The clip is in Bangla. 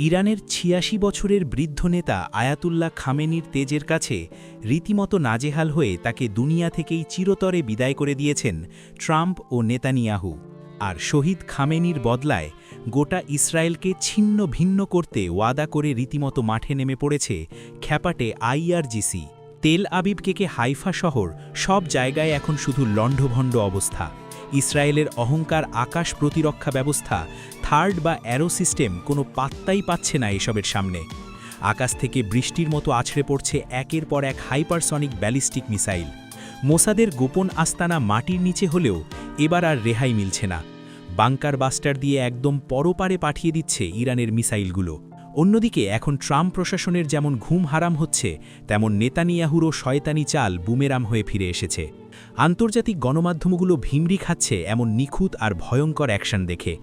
ইরানের ৮৬ বছরের বৃদ্ধ নেতা আয়াতুল্লাহ খামেনির তেজের কাছে রীতিমতো নাজেহাল হয়ে তাকে দুনিয়া থেকেই চিরতরে বিদায় করে দিয়েছেন ট্রাম্প ও নেতানিয়াহু। আর শহীদ খামেনির বদলায় গোটা ইসরায়েলকে ছিন্ন ভিন্ন করতে ওয়াদা করে রীতিমতো মাঠে নেমে পড়েছে খ্যাপাটে আইআরজিসি। তেল আবিবকে হাইফা শহর সব জায়গায় এখন শুধু লণ্ডভণ্ড অবস্থা। ইসরায়েলের অহংকার আকাশ প্রতিরক্ষা ব্যবস্থা থার্ড বা অ্যারো সিস্টেম কোনো পাত্তাই পাচ্ছে না এসবের সামনে। আকাশ থেকে বৃষ্টির মতো আছড়ে পড়ছে একের পর এক হাইপারসনিক ব্যালিস্টিক মিসাইল। মোসাদের গোপন আস্তানা মাটির নিচে হলেও এবার আর রেহাই মিলছে না। বাংকার বাস্টার দিয়ে একদম পরপারে পাঠিয়ে দিচ্ছে ইরানের মিসাইলগুলো। অন্যদিকে এখন ট্রাম্প প্রশাসনের যেমন ঘুম হারাম হচ্ছে, তেমন নেতানিয়াহুরও শয়তানি চাল বুমেরাম হয়ে ফিরে এসেছে। আন্তর্জাতিক গণমাধ্যমগুলো ভিমরি খাচ্ছে এমন নিখুঁত আর ভয়ঙ্কর অ্যাকশন দেখে।